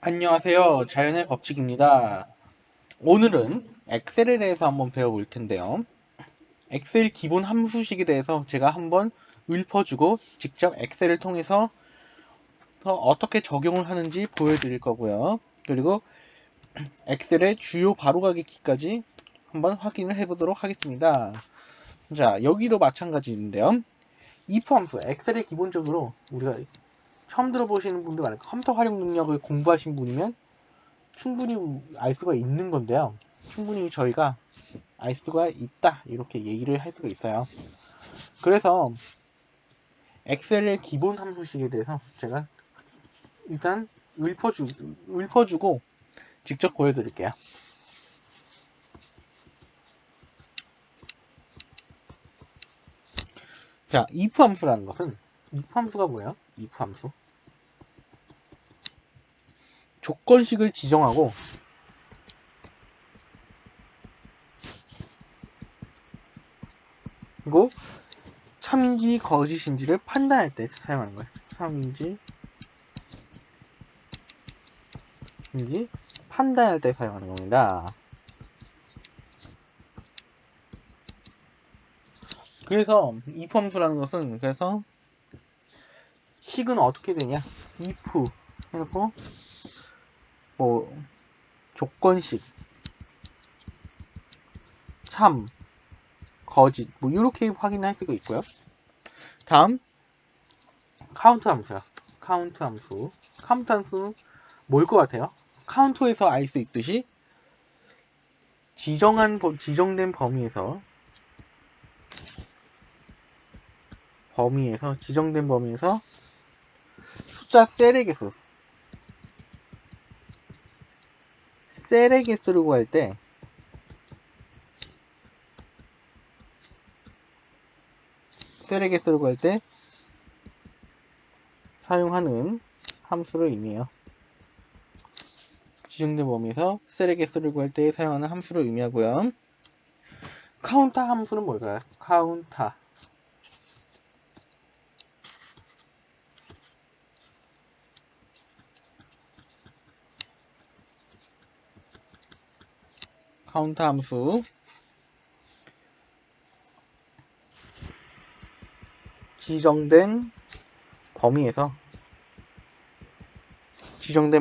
안녕하세요. 자연의 법칙입니다. 오늘은 엑셀에 대해서 한번 배워볼 텐데요. 엑셀 기본 함수식에 대해서 제가 한번 읊어주고 직접 엑셀을 통해서 어떻게 적용을 하는지 보여드릴 거고요. 그리고 엑셀의 주요 바로가기 키까지 한번 확인을 해보도록 하겠습니다. 자, 여기도 마찬가지인데요. if 함수, 엑셀에 기본적으로 우리가 처음 들어보시는 분들 많을 거예요. 컴퓨터 활용 능력을 공부하신 분이면 충분히 알 수가 있는 건데요. 충분히 저희가 알 수가 있다 이렇게 얘기를 할 수가 있어요. 그래서 엑셀의 기본 함수식에 대해서 제가 일단 읊어주고 직접 보여드릴게요. 자, if 함수라는 것은 if 함수가 뭐예요? if 함수 조건식을 지정하고 그리고 참인지 거짓인지를 판단할 때 사용하는 거예요. 참인지 판단할 때 사용하는 겁니다. 그래서 if 함수라는 것은 그래서 식은 어떻게 되냐? if 해놓고 뭐 조건식, 참, 거짓 뭐 이렇게 확인할 수가 있고요. 다음 카운트 함수야. 카운트 함수. 카운트 함수는 뭘 것 같아요? 카운트에서 알 수 있듯이 지정된 지정된 범위에서 숫자 셀의 개수를 구할 때 사용하는 함수를 의미해요. 지정된 범위에서 셀의 개수를 구할 때 사용하는 함수를 의미하고요. 카운터 함수는 뭘까요? 카운터 함수 지정된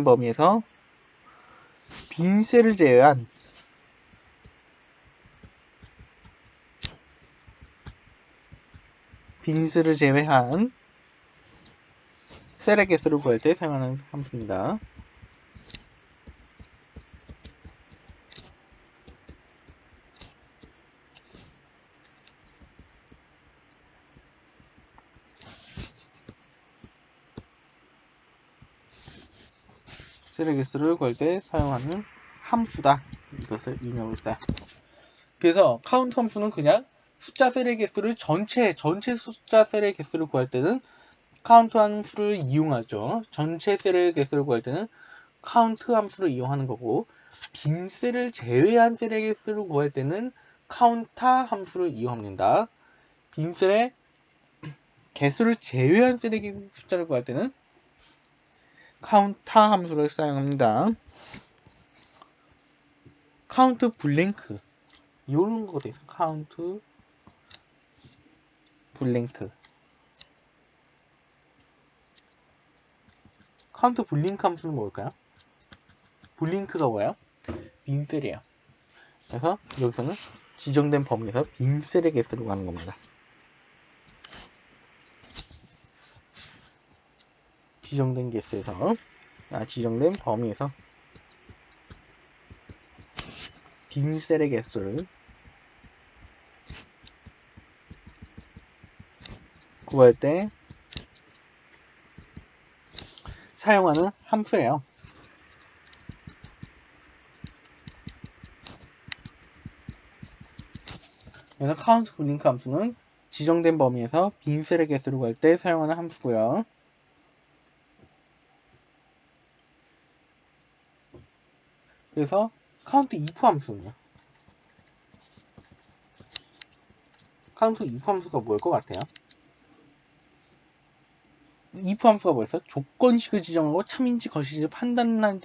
범위에서 빈 셀을 제외한 셀의 개수를 구할 때 사용하는 함수입니다. 셀의 개수를 구할 때 사용하는 함수다. 이것을 의미하고 있어요. 그래서 카운트 함수는 그냥 숫자 셀의 개수를 전체 숫자 셀의 개수를 구할 때는 카운트 함수를 이용하죠. 전체 셀의 개수를 구할 때는 카운트 함수를 이용하는 거고, 빈 셀을 제외한 셀의 개수를 구할 때는 카운터 함수를 이용합니다. 빈 셀의 개수를 제외한 셀의 숫자를 구할 때는 카운터 함수를 사용합니다. 카운트 블랭크 이런 것도 있어요. 카운트 블랭크 함수는 뭘까요? 블링크가 뭐예요? 빈셀이에요. 그래서 여기서는 지정된 범위에서 빈셀의 개수를 구하는 겁니다. 지정된 범위에서 빈셀의 개수를 구할 때 사용하는 함수예요. 그래서 카운트 블링크 함수는 지정된 범위에서 빈셀의 개수를 구할 때 사용하는 함수고요. 그래서 카운트 if 함수는요. 카운트 if 함수가 뭘 것 같아요? if 함수가 뭐였어? 조건식을 지정하고 참인지 거짓인지 판단할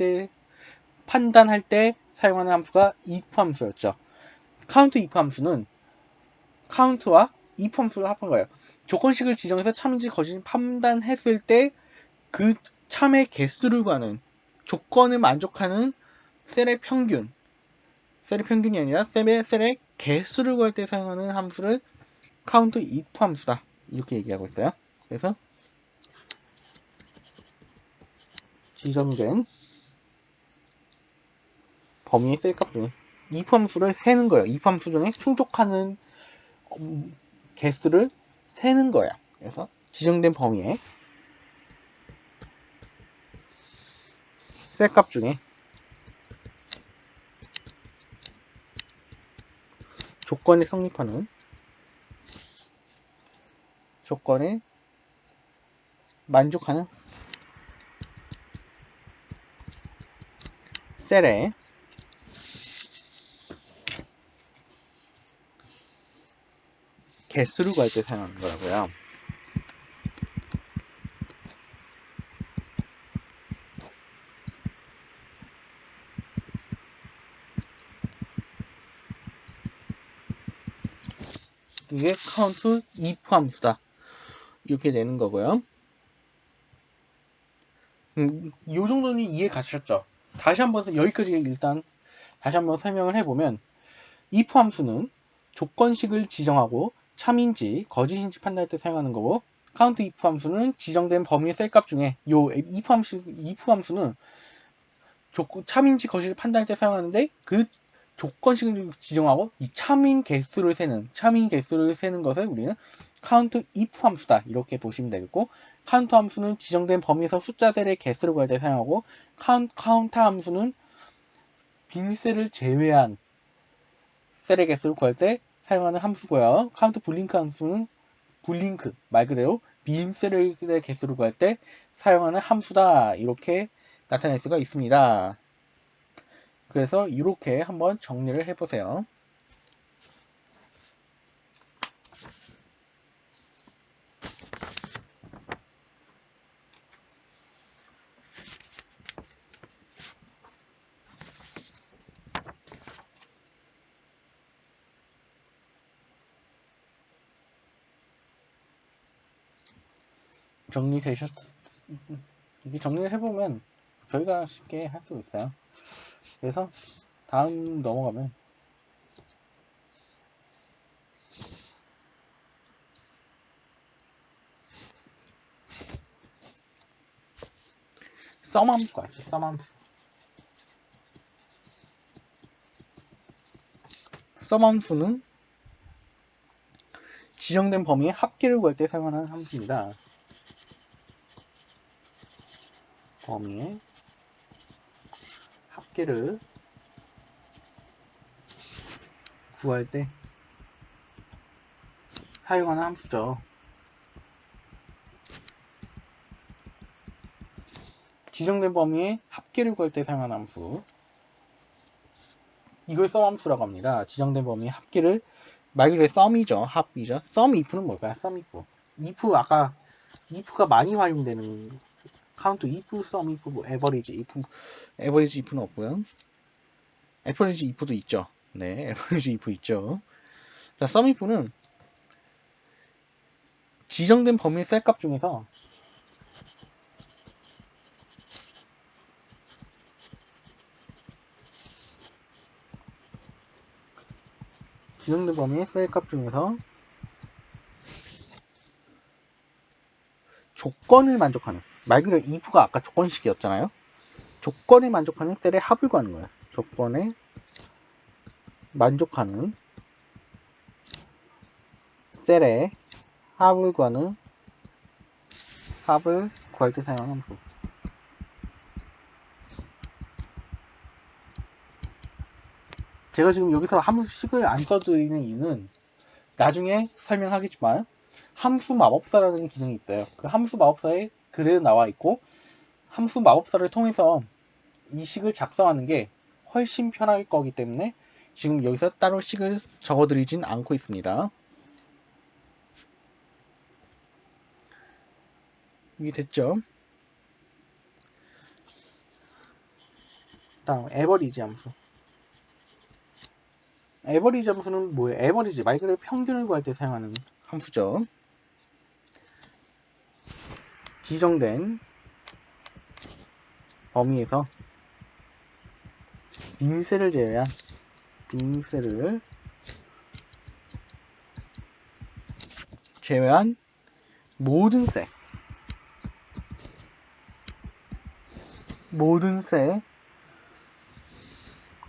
때 사용하는 함수가 if 함수였죠. count if 함수는 count와 if 함수를 합한 거예요. 조건식을 지정해서 참인지 거짓인지 판단했을 때 그 참의 개수를 구하는, 조건을 만족하는 셀의 평균이 아니라 셀의 개수를 구할 때 사용하는 함수를 count if 함수다, 이렇게 얘기하고 있어요. 그래서 지정된 범위의 셀값 중에 if 함수를 세는 거예요. if 함수 중에 충족하는 개수를 세는 거야. 그래서 지정된 범위의 셀값 중에 조건에 성립하는, 조건에 만족하는 셀의 개수를 구할 때 사용하는 거라고요. 이게 count if 함수다, 이렇게 되는 거고요. 이 정도는 이해 가셨죠? 다시 한번 여기까지 일단 다시 한번 설명을 해보면, if 함수는 조건식을 지정하고 참인지 거짓인지 판단할 때 사용하는 거고, count if 함수는 지정된 범위의 셀값 중에, 요 if 함수는 참인지 거짓을 판단할 때 사용하는데, 그 조건식을 지정하고 이 참인 개수를 세는 것을 우리는 count if 함수다, 이렇게 보시면 되겠고, count 함수는 지정된 범위에서 숫자 셀의 개수를 구할 때 사용하고, count 함수는 빈 셀을 제외한 셀의 개수를 구할 때 사용하는 함수고요. count 블링크 함수는 말 그대로 빈 셀의 개수를 구할 때 사용하는 함수다, 이렇게 나타낼 수가 있습니다. 그래서 이렇게 한번 정리를 해보세요. 이게 정리를 해보면 저희가 쉽게 할 수 있어요. 그래서 다음 넘어가면, 썸 함수가 있어요. 썸 함수는 지정된 범위의 합계를 구할 때 사용하는 함수입니다. 범위의 합계를 구할 때 사용하는 함수죠. 지정된 범위의 합계를 구할 때 사용하는 함수, 이걸 썸 함수라고 합니다. 지정된 범위의 합계를, 말 그대로 썸이죠. 합이죠. 썸 if는 뭘까요? 썸 if 아까 if가 많이 활용되는 count if, sum if, 뭐 average if는 없고요. average if도 있죠. 네, average if 있죠. 자, sum if는 지정된 범위의 셀값 중에서 조건을 만족하는, 말 그대로 if가 아까 조건식이었잖아요. 조건에 만족하는 셀의 합을 구하는 거예요. 조건에 만족하는 셀의 합을 구할 때 사용하는 함수. 제가 지금 여기서 함수식을 안 써드리는 이유는 나중에 설명하겠지만, 함수 마법사라는 기능이 있어요. 그 함수 마법사에 글에 나와 있고, 함수 마법사를 통해서 이 식을 작성하는 게 훨씬 편할 거기 때문에 지금 여기서 따로 식을 적어드리진 않고 있습니다. 이게 됐죠? 다음 에버리지 함수. 에버리지 함수는 뭐예요? 에버리지 말 그대로 평균을 구할 때 사용하는 함수죠. 지정된 범위에서 빈셀을 제외한 모든 셀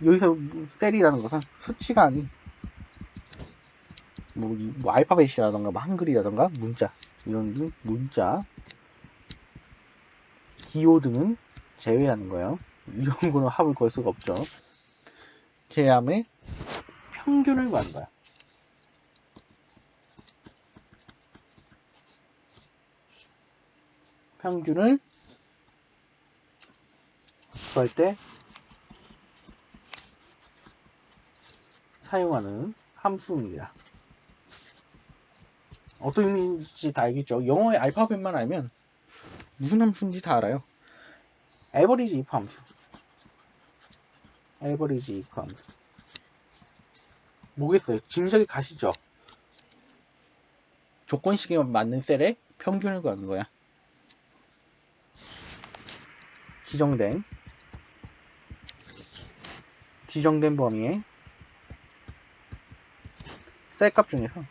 여기서 셀이라는 것은 수치가 아닌 뭐 알파벳이라던가 뭐 한글이라던가 문자 이런 문자 기호 등은 제외하는 거예요. 이런 거는 합을 걸 수가 없죠. 제함의 평균을 구하는 거야. 평균을 구할 때 사용하는 함수입니다. 어떤 의미인지 다 알겠죠? 영어의 알파벳만 알면 무슨 함수인지 다 알아요. 에버리지 if 함수. 에버리지 if 함수. 뭐겠어요? 짐작이 가시죠? 조건식에 맞는 셀의 평균을 구하는 거야. 지정된 범위의 셀값 중에서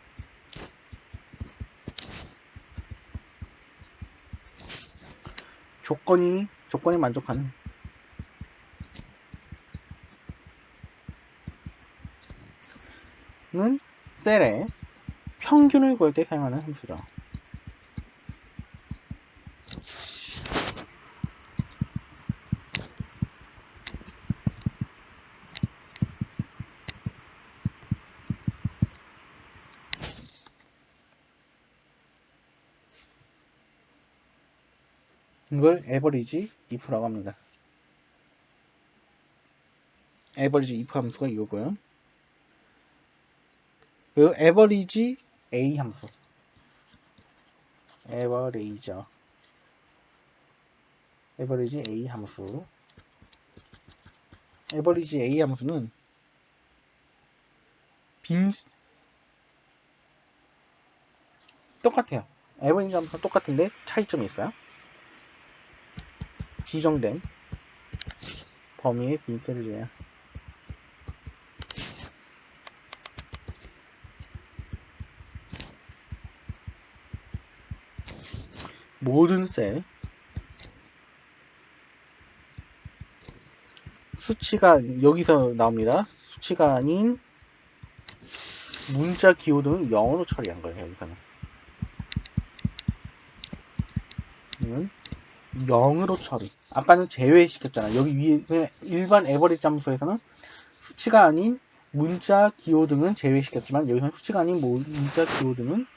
조건에 만족하는 셀의 평균을 구할 때 사용하는 함수죠. 이걸 에버리지 if라고 합니다. 에버리지 if 함수가 이거고요. 그리고 에버리지 a 함수. 에버리지 a 함수. 에버리지 a 함수는 똑같아요. 에버리지 함수는 똑같은데 차이점이 있어요. 지정된 범위의 빈셀을 제외한 모든 셀 수치가 여기서 나옵니다. 수치가 아닌 문자 기호 등은 0으로 처리한 거예요. 여기서는 0으로 처리. 아까는 제외시켰잖아. 여기 위에 일반 에버리지 함수에서는 수치가 아닌 문자 기호 등은 제외시켰지만 여기서는 수치가 아닌 문자 기호 등은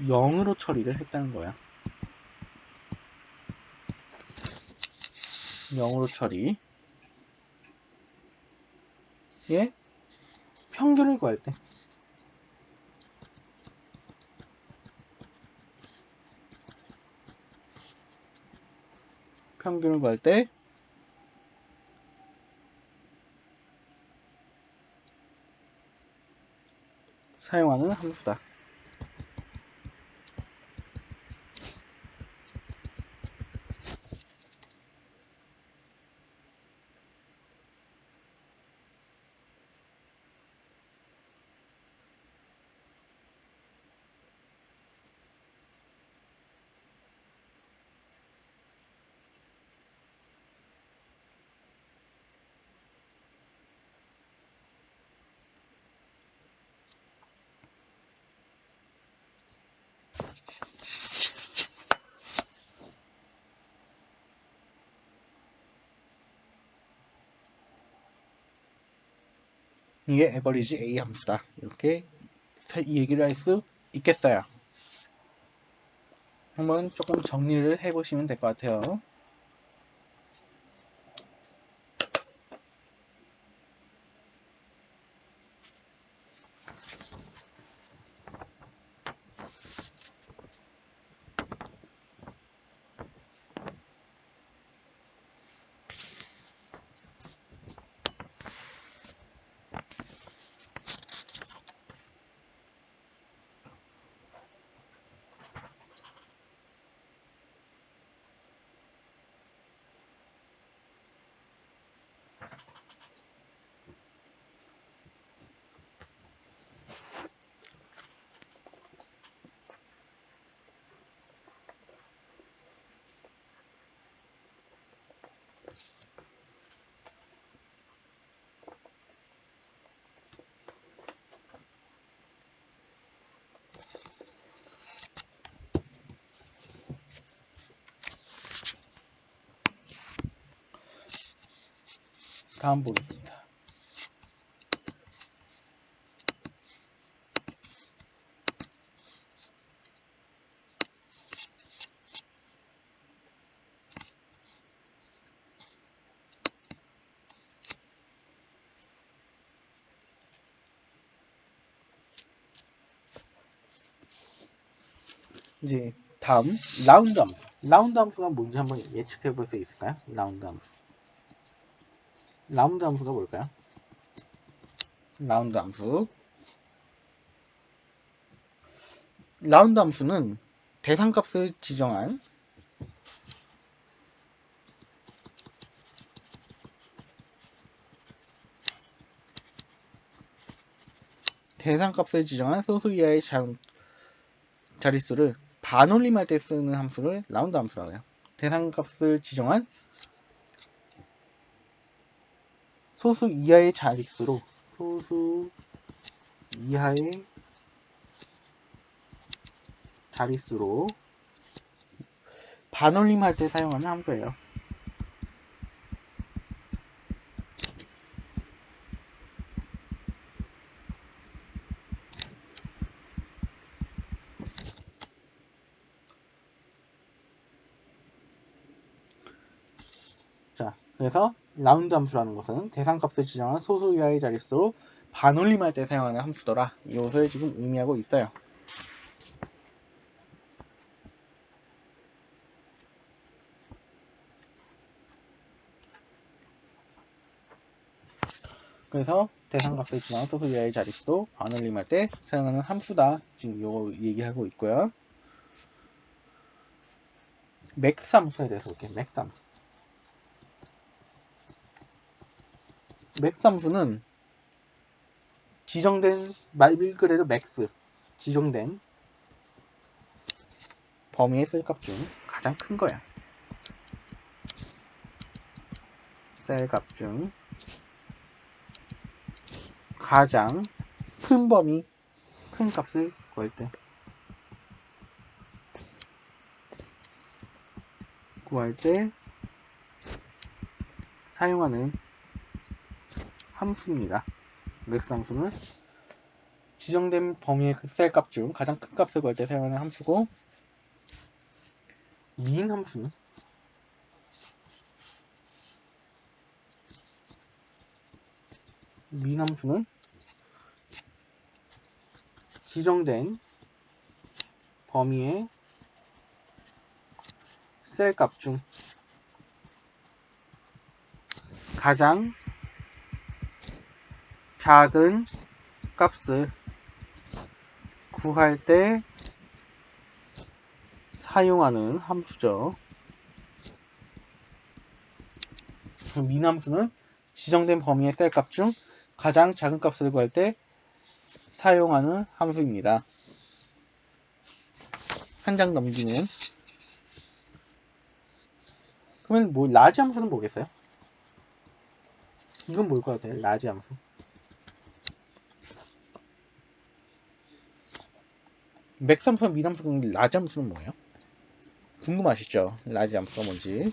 0으로 처리를 했다는 거야. 0으로 처리. 예? 평균을 구할 때 사용하는 함수다. 이게 에버리지 A 함수다. 이렇게 이 얘기를 할 수 있겠어요. 한번 조금 정리를 해보시면 될 것 같아요. 다음 보겠습니다. 이제 다음 라운드 함수. 라운드 함수가 뭔지 한번 예측해 볼 수 있을까요? 라운드 함수. 라운드 함수가 뭘까요? 라운드 함수. 라운드 함수는 대상값을 지정한 소수 이하의 자릿수를 반올림할 때 쓰는 함수를 라운드 함수라고 해요. 대상값을 지정한 소수 이하의 자릿수로 반올림할 때 사용하는 함수예요. 자, 그래서 라운드 함수라는 것은 대상값을 지정한 소수 이하의 자릿수로 반올림할 때 사용하는 함수더라. 이것을 지금 의미하고 있어요. 그래서 대상값을 지정한 소수 이하의 자릿수로 반올림할 때 사용하는 함수다. 지금 이거 얘기하고 있고요. 맥스 함수에 대해서 볼게요. 맥스 함수. 맥스 함수는 지정된 말 그대로 맥스, 지정된 범위의 셀값 중 가장 큰 거야. 셀값 중 가장 큰 범위, 큰 값을 구할 때 사용하는 함수입니다. 맥스 함수는 지정된 범위의 셀값 중 가장 큰 값을 구할 때 사용하는 함수고, 민 함수는 지정된 범위의 셀값 중 가장 작은 값을 구할 때 사용하는 함수죠. 민 함수는 지정된 범위의 셀값 중 가장 작은 값을 구할 때 사용하는 함수입니다. 한 장 넘기면, 그러면 뭐 라지 함수는 뭐겠어요? 이건 뭘 것 같아요? 라지 함수. 맥스 함수와 민 함수는 라지 함수는 뭐예요? 궁금하시죠? 라지 함수가 뭔지.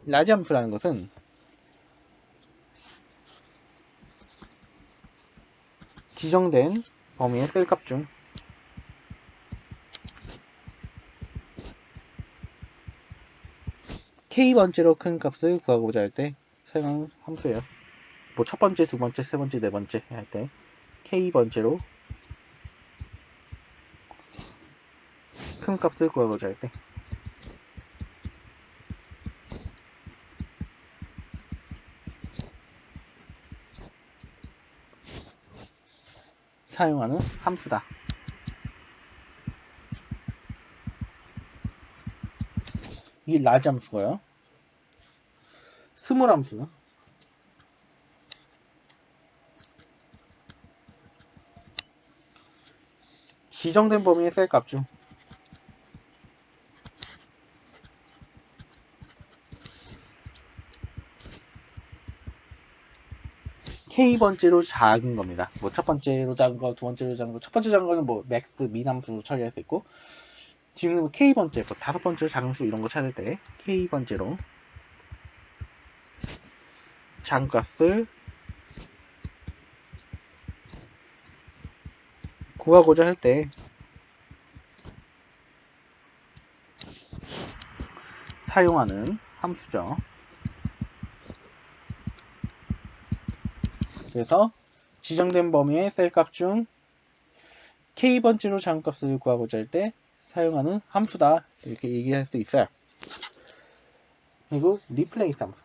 라지 함수라는 것은 지정된 범위의 셀값 중 k번째로 큰 값을 구하고자 할 때 사용하는 함수예요. 뭐 첫 번째, 두 번째, 세 번째, 네 번째 할 때 k번째로 큰 값을 구하고자 할 때 사용하는 함수다. 이게 라지 함수고요. 스몰 함수는 지정된 범위의 셀값 중 k번째로 작은 겁니다. 뭐 첫 번째로 작은 거, 두 번째로 작은 거, 첫 번째 작은 거는 뭐 맥스, 민 함수로 처리할 수 있고, 지금 k번째, 뭐 다섯 번째로 작은 수 이런 거 찾을 때 k번째로 장값을 구하고자 할 때 사용하는 함수죠. 그래서 지정된 범위의 셀값 중 k번째로 장값을 구하고자 할 때 사용하는 함수다, 이렇게 얘기할 수 있어요. 그리고 리플레이스 함수,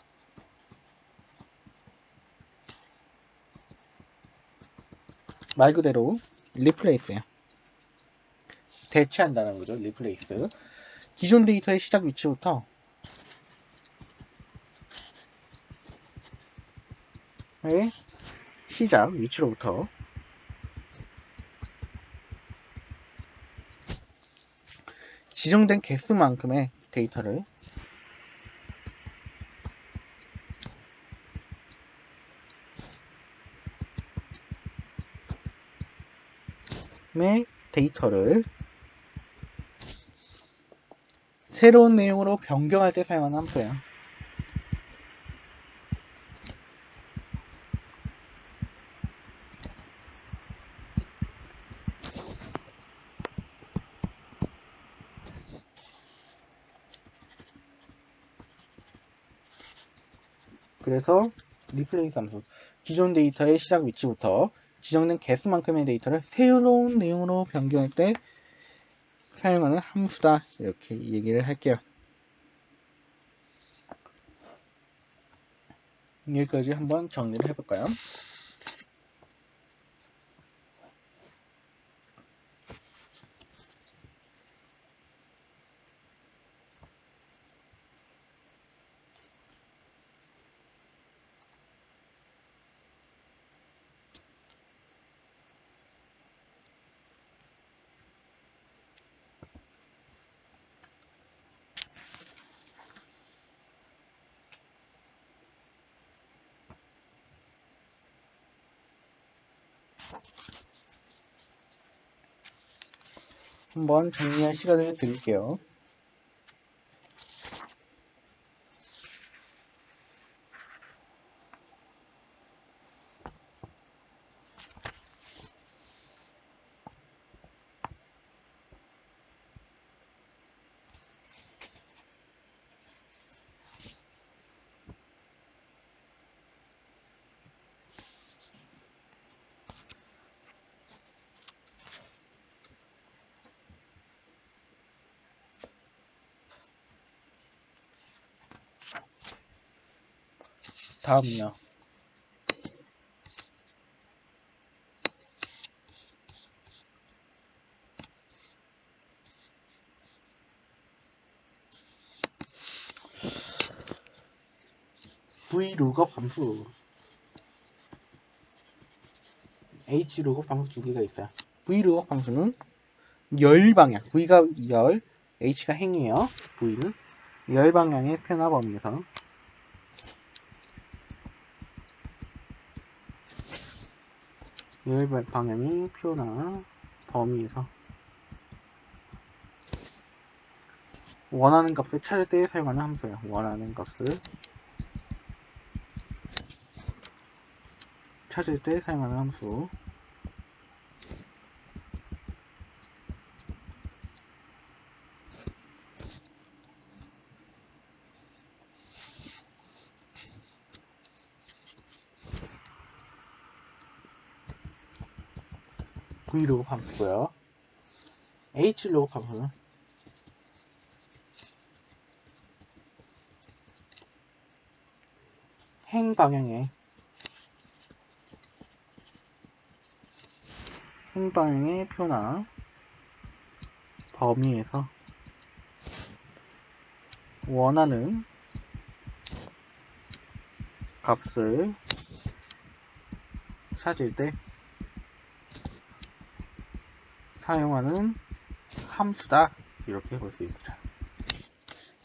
말 그대로 리플레이스예요. 대체한다는 거죠. 리플레이스. 기존 데이터의 시작 위치부터 시작 위치로부터 지정된 개수만큼의 데이터를 새로운 내용으로 변경할 때 사용하는 함수예요. 그래서 리플레이스 함수, 기존 데이터의 시작 위치부터 지정된 개수만큼의 데이터를 새로운 내용으로 변경할 때 사용하는 함수다, 이렇게 얘기를 할게요. 여기까지 한번 정리를 해볼까요? 한번 정리할 시간을 드릴게요. 다음요. vlookup 함수, hlookup 함수 두 개가 있어요. vlookup 함수는 열 방향, v가 열, h가 행이에요. v는 열 방향의 표나 범위에서 열 방향의 표나 범위에서 원하는 값을 찾을 때 사용하는 함수예요. 원하는 값을 찾을 때 사용하는 함수. vlookup 함수고요. hlookup 함수는 행 방향의 표나 범위에서 원하는 값을 찾을 때 사용하는 함수다, 이렇게 볼 수 있죠.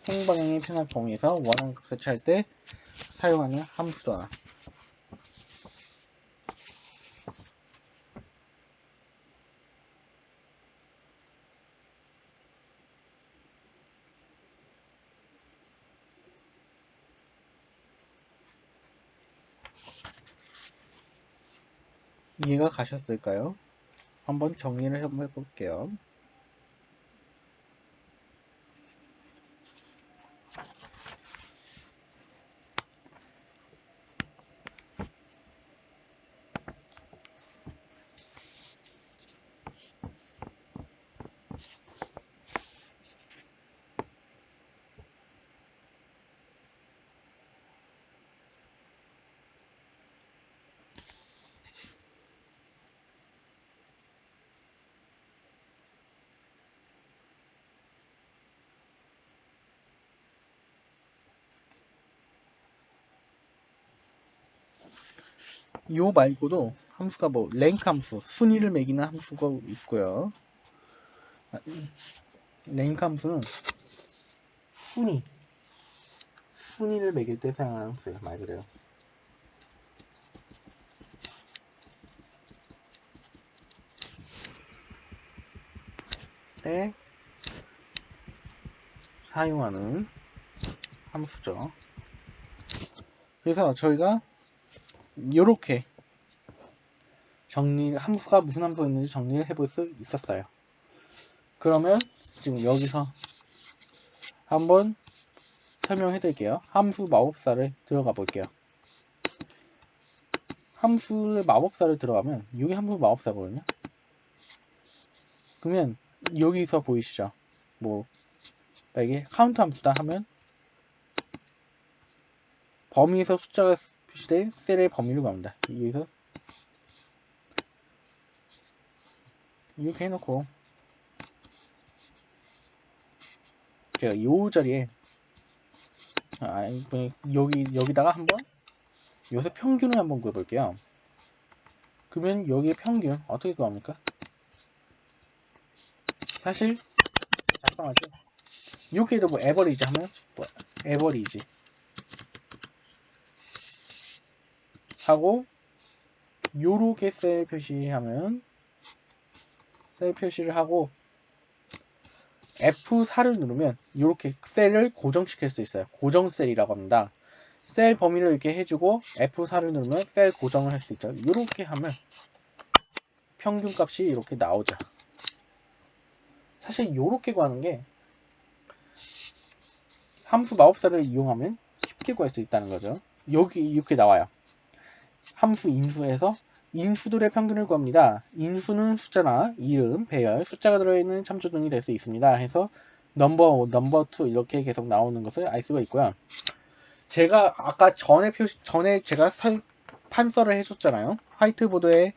행 방향의 표나 범위에서 원하는 값을 찾을 때 사용하는 함수다. 이해가 가셨을까요? 한번 정리를 해볼게요. 요 말고도 함수가 뭐 랭크 함수, 순위를 매기는 함수가 있고요. 랭크 함수는 순위를 매길 때 사용하는 함수예요. 말 그대로. 때 사용하는 함수죠. 그래서 저희가 요렇게 함수가 무슨 함수가 있는지 정리를 해볼 수 있었어요. 그러면 지금 여기서 한번 설명해 드릴게요. 함수 마법사를 들어가 볼게요. 함수의 마법사를 들어가면 여기 함수 마법사거든요. 그러면 여기서 보이시죠? 뭐 이게 카운트 함수다 하면 범위에서 숫자가 표시된 셀의 범위를 구합니다. 여기서 이렇게 해놓고 제가 요 자리에 여기다가 한번 여기서 평균을 한번 구해볼게요. 그러면 여기에 평균 어떻게 구합니까? 사실 작성하죠. 이렇게도 뭐 에버리지 하면 뭐 에버리지 하고 요렇게 셀 표시하면 셀 표시를 하고 F4를 누르면 이렇게 셀을 고정시킬 수 있어요. 고정 셀이라고 합니다. 셀 범위를 이렇게 해주고 F4를 누르면 셀 고정을 할 수 있죠. 이렇게 하면 평균 값이 이렇게 나오죠. 사실 이렇게 구하는 게 함수 마법사를 이용하면 쉽게 구할 수 있다는 거죠. 여기 이렇게 나와요. 함수 인수에서 인수들의 평균을 구합니다. 인수는 숫자나 이름, 배열, 숫자가 들어있는 참조 등이 될 수 있습니다. 해서 넘버 2 이렇게 계속 나오는 것을 알 수가 있고요. 제가 아까 전에 제가 판서를 해줬잖아요. 화이트보드에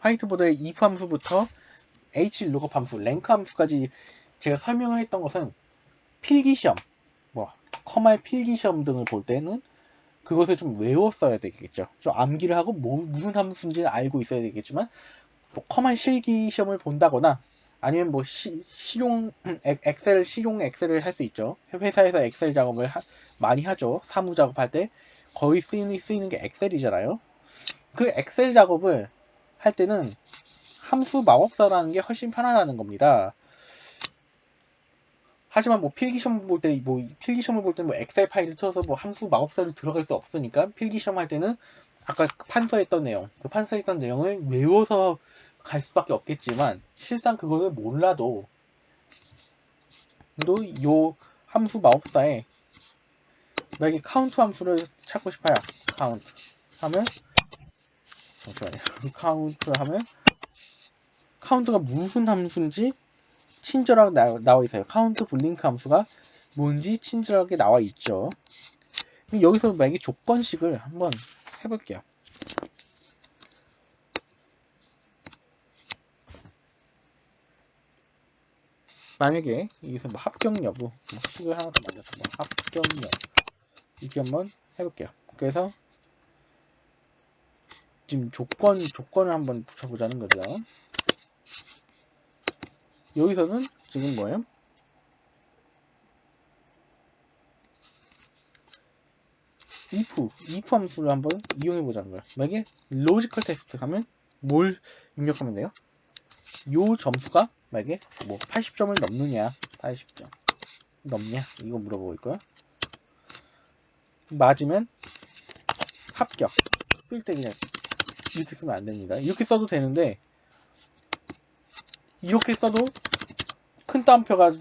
if 함수부터 hlookup 함수, 랭크 함수까지 제가 설명을 했던 것은 필기시험, 뭐 커말 필기시험 등을 볼 때는 그것을 좀 외웠어야 되겠죠. 좀 암기를 하고 무슨 함수인지를 알고 있어야 되겠지만 뭐 커말 실기 시험을 본다거나 아니면 뭐 실용 엑셀을 할 수 있죠. 회사에서 엑셀 작업을 많이 하죠. 사무 작업할 때 거의 쓰이는 게 엑셀이잖아요. 그 엑셀 작업을 할 때는 함수 마법사라는 게 훨씬 편하다는 겁니다. 하지만 뭐 필기시험 볼 때 필기시험을 볼 때 뭐 엑셀 파일을 틀어서 뭐 함수 마법사를 들어갈 수 없으니까 필기시험 할 때는 아까 판서했던 내용, 그 판서했던 내용을 외워서 갈 수밖에 없겠지만 실상 그거를 몰라도 요 함수 마법사에 만약에 카운트 함수를 찾고 싶어요. 카운트 하면 잠시만요. 카운트 하면 카운트가 무슨 함수인지 친절하게 나와 있어요. 카운트 블링크 함수가 뭔지 친절하게 나와 있죠. 여기서 만약에 조건식을 한번 해볼게요. 만약에 여기서 뭐 합격 여부 뭐 식을 하나 더 만들어서 뭐 합격 여부 이렇게 한번 해볼게요. 그래서 지금 조건을 한번 붙여보자는 거죠. 여기서는 지금 뭐예요? if 함수를 한번 이용해 보자는 거예요. 만약에 로지컬 테스트 하면 뭘 입력하면 돼요? 요 점수가 만약에 뭐 80점을 넘느냐, 80점 넘냐 이거 물어보고 있고요. 맞으면 합격. 쓸 때 그냥 이렇게 쓰면 안 됩니다. 이렇게 써도 되는데 이렇게 써도 큰 따옴표가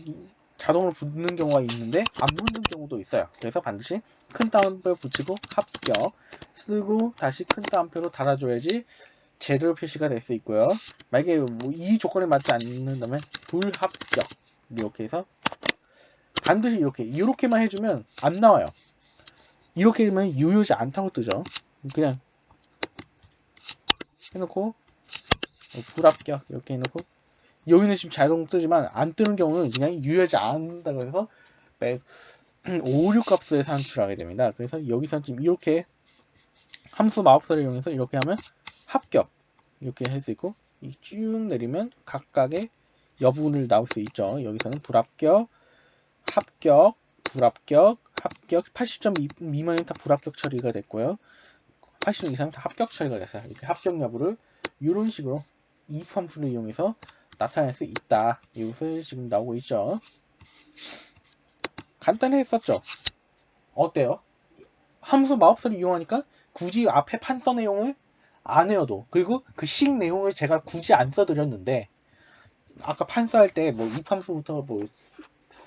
자동으로 붙는 경우가 있는데 안 붙는 경우도 있어요. 그래서 반드시 큰 따옴표 붙이고 합격 쓰고 다시 큰 따옴표로 달아줘야지 제대로 표시가 될 수 있고요. 만약에 뭐 이 조건에 맞지 않는다면 불합격 이렇게 해서 반드시 이렇게만 해주면 안 나와요. 이렇게 하면 유효지 않다고 뜨죠. 그냥 해놓고 불합격 이렇게 해놓고 여기는 지금 자동 뜨지만 안 뜨는 경우는 그냥 유효하지 않는다고 해서 5, 6 값을 산출하게 됩니다. 그래서 여기서 지금 이렇게 함수 마법사를 이용해서 이렇게 하면 합격 이렇게 할 수 있고 쭉 내리면 각각의 여부를 나올 수 있죠. 여기서는 불합격, 합격, 불합격, 합격 80점 미만은 다 불합격 처리가 됐고요. 80점 이상 다 합격 처리가 됐어요. 이렇게 합격 여부를 이런 식으로 if 함수를 이용해서 나타낼 수 있다. 이것을 지금 나오고 있죠. 간단했었죠. 어때요? 함수 마법사를 이용하니까 굳이 앞에 판서 내용을 안 외워도 그리고 그 식 내용을 제가 굳이 안 써드렸는데 아까 판서할 때 뭐 if 함수부터 뭐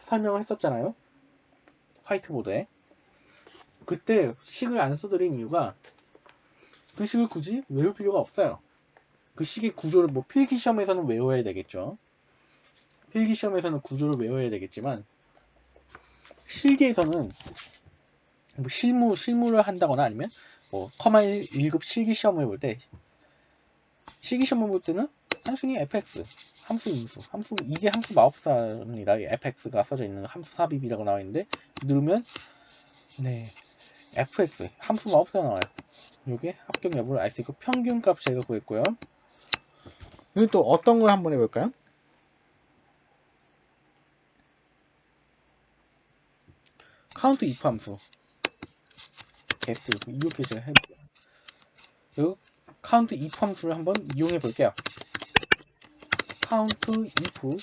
설명을 했었잖아요. 화이트보드에 그때 식을 안 써드린 이유가 그 식을 굳이 외울 필요가 없어요. 그 식의 구조를 뭐 필기시험에서는 외워야 되겠죠. 필기시험에서는 구조를 외워야 되겠지만 실기에서는 뭐 실무를 한다거나 아니면 뭐 커마 1급 실기시험을 볼 때 실기시험을 볼 때는 단순히 fx 함수 인수 이게 함수 마법사입니다. fx가 써져 있는 함수 삽입이라고 나와 있는데 누르면 네 fx 함수 마법사 나와요. 요게 합격 여부를 알 수 있고 평균값 제가 구했고요. 그리고 또 어떤 걸 한번 해볼까요? 카운트 if 함수 개수 이렇게 제가 해볼게요. 그리고 카운트 if 함수를 한번 이용해 볼게요. 카운트 if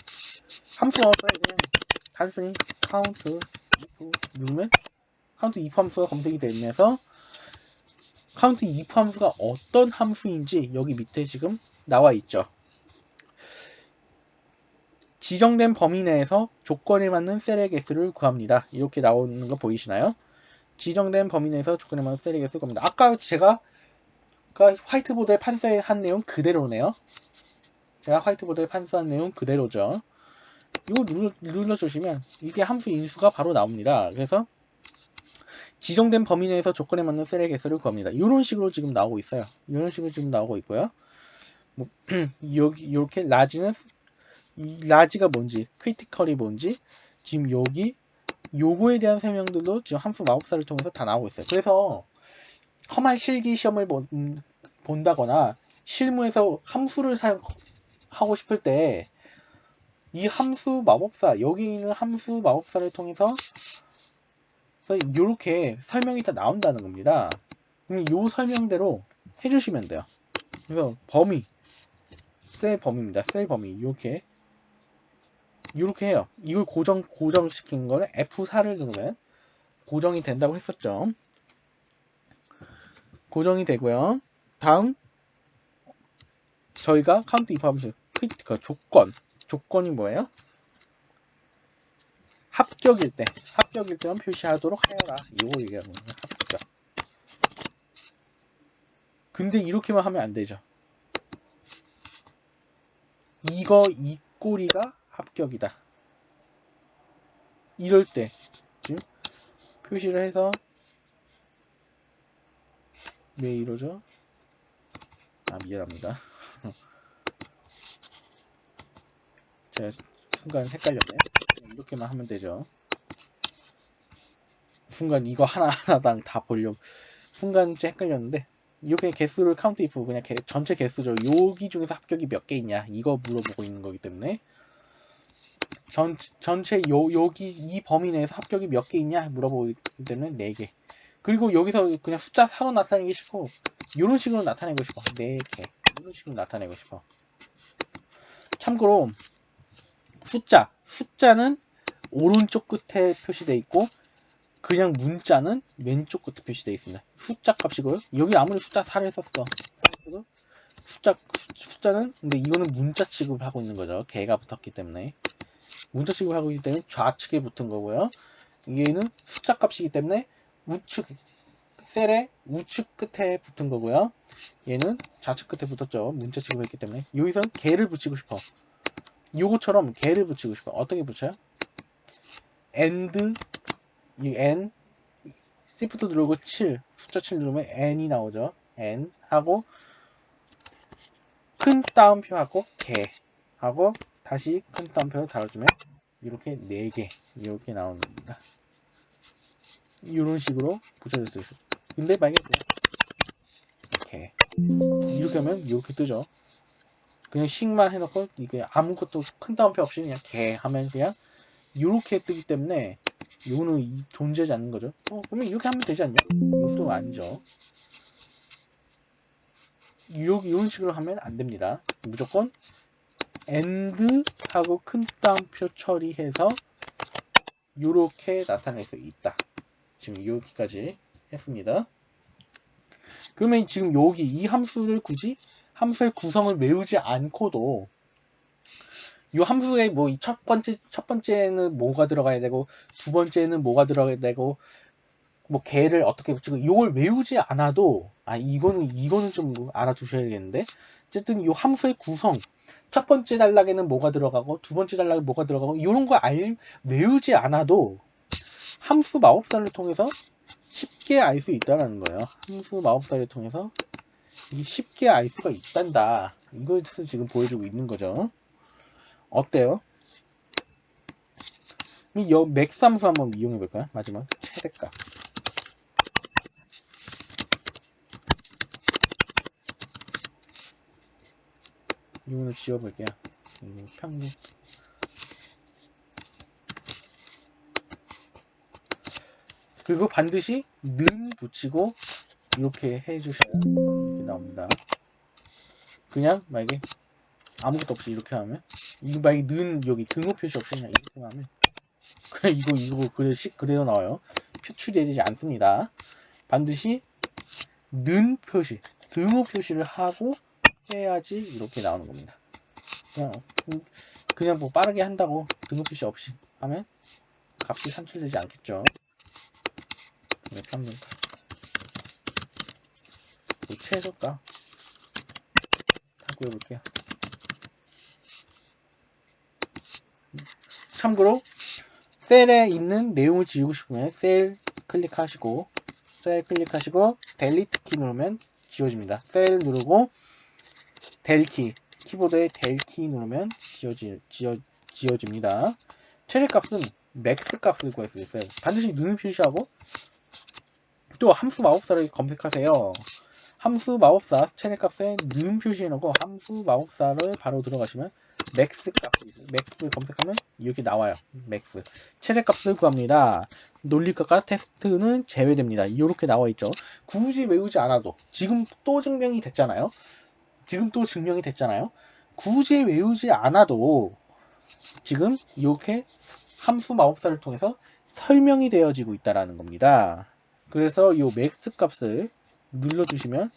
함수 마법사에 그냥 단순히 카운트 if 누르면 카운트 if 함수가 검색이 되면서 카운트 if 함수가 어떤 함수인지 여기 밑에 지금 나와 있죠. 지정된 범위 내에서 조건에 맞는 셀의 개수를 구합니다. 이렇게 나오는 거 보이시나요? 지정된 범위 내에서 조건에 맞는 셀의 개수를 구합니다. 아까 제가 화이트보드에 판서한 내용 그대로네요. 제가 화이트보드에 판서한 내용 그대로죠. 이거 눌러주시면 이게 함수 인수가 바로 나옵니다. 그래서 지정된 범위 내에서 조건에 맞는 셀의 개수를 구합니다. 이런 식으로 지금 나오고 있어요. 이런 식으로 지금 나오고 있고요. 뭐 여기 이렇게 라지는 이 라지가 뭔지, 크리티컬이 뭔지 지금 여기 요거에 대한 설명들도 지금 함수 마법사를 통해서 다 나오고 있어요. 그래서 컴한 실기 시험을 본다거나 실무에서 함수를 하고 싶을 때 이 함수 마법사 여기 있는 함수 마법사를 통해서 이렇게 설명이 다 나온다는 겁니다. 그럼 이 설명대로 해주시면 돼요. 그래서 범위 셀 범위입니다. 셀 범위 이렇게 해요. 이걸 고정시킨 거는 F4를 누르면 고정이 된다고 했었죠. 고정이 되고요. 다음 저희가 카운트 if 함수 크리티컬 조건이 뭐예요? 합격일 때만 표시하도록 하여라. 이거 얘기하는 거예요. 합격. 근데 이렇게만 하면 안 되죠. 이거 이 꼬리가 합격이다. 이럴 때 지금 표시를 해서 왜 이러죠? 아 미안합니다. 제가 순간 헷갈렸네. 이렇게만 하면 되죠. 순간 이거 하나하나당 다 보려고 순간 좀 헷갈렸는데 이렇게 개수를 카운트 if 그냥 전체 개수죠. 여기 중에서 합격이 몇 개 있냐 이거 물어보고 있는 거기 때문에 전체 여기 이 범위 내에서 합격이 몇 개 있냐 물어보기 때문에 4개. 그리고 여기서 그냥 숫자 4로 나타내기 싫고 이런 식으로 나타내고 싶어. 4개 이런 식으로 나타내고 싶어. 참고로 숫자는 오른쪽 끝에 표시되어 있고 그냥 문자는 왼쪽 끝에 표시되어 있습니다. 숫자 값이고요. 여기 아무리 숫자 4를 썼어. 숫자는 근데 이거는 문자 취급을 하고 있는 거죠. 개가 붙었기 때문에 문자 취급을 하고 있기 때문에 좌측에 붙은 거고요. 얘는 숫자 값이기 때문에 우측 셀의 우측 끝에 붙은 거고요. 얘는 좌측 끝에 붙었죠. 문자 취급했기 때문에 여기서 개를 붙이고 싶어. 요거처럼 개를 붙이고 싶어. 어떻게 붙여요? and 이 n Shift 누르고 7 숫자 7 누르면 n이 나오죠. n 하고 큰 따옴표 하고 개 하고 다시 큰 따옴표를 달아주면 이렇게 4개 이렇게 나오는 겁니다. 이런 식으로 붙여줄 수 있어요. 근데 만약에 이렇게 하면 이렇게 뜨죠. 그냥 식만 해놓고 이게 아무것도 큰 따옴표 없이 그냥 개 하면 그냥 이렇게 뜨기 때문에 이거는 존재하지 않는 거죠. 그러면 이렇게 하면 되지 않냐? 이것도 아니죠. 이런 식으로 하면 안 됩니다. 무조건 and 하고 큰 따옴표 처리해서 이렇게 나타낼 수 있다. 지금 여기까지 했습니다. 그러면 지금 여기 이 함수를 굳이 함수의 구성을 외우지 않고도 이 함수에 뭐 첫 번째는 뭐가 들어가야 되고 두 번째는 뭐가 들어가야 되고 뭐 개를 어떻게 붙이고 이걸 외우지 않아도 이거는 좀 알아두셔야겠는데 어쨌든 이 함수의 구성 첫 번째 단락에는 뭐가 들어가고 두 번째 단락에 뭐가 들어가고 이런 거 외우지 않아도 함수 마법사를 통해서 쉽게 알 수 있다는 거예요. 함수 마법사를 통해서 쉽게 알 수가 있단다. 이것을 지금 보여주고 있는 거죠. 어때요? 이 맥스 함수 한번 이용해 볼까요? 마지막 최대값. 이거는 지워볼게요. 평균. 그리고 반드시 는 붙이고 이렇게 해주셔야 이렇게 나옵니다. 그냥 만약에 아무것도 없이 이렇게 하면 이거 만약에 는 여기 등호 표시 없이 그냥 이렇게 하면 그냥 이거 그대로 나와요. 표출되지 않습니다. 반드시 는 표시 등호 표시를 하고 해야지 이렇게 나오는 겁니다. 그냥 뭐 빠르게 한다고 등호 표시 없이 하면 값이 산출되지 않겠죠. 평균값 최소값 다 구해볼게요. 참고로 셀에 있는 내용을 지우고 싶으면 셀 클릭하시고 델리트 키 누르면 지워집니다. 셀 누르고 델키 키보드에 델키 누르면 지워집니다. 최대값은 맥스 값을 구할 수 있어요. 반드시 눈을 표시하고 또 함수 마법사를 검색하세요. 함수 마법사 최대값에 는 표시해놓고 함수 마법사를 바로 들어가시면 맥스 값이 있어요. 맥스 검색하면 이렇게 나와요. 맥스 최대값을 구합니다. 논리값과 테스트는 제외됩니다. 이렇게 나와 있죠. 굳이 외우지 않아도 지금 또 증명이 됐잖아요. 굳이 외우지 않아도 지금 이렇게 함수 마법사를 통해서 설명이 되어지고 있다라는 겁니다. 그래서 이 맥스 값을 눌러주시면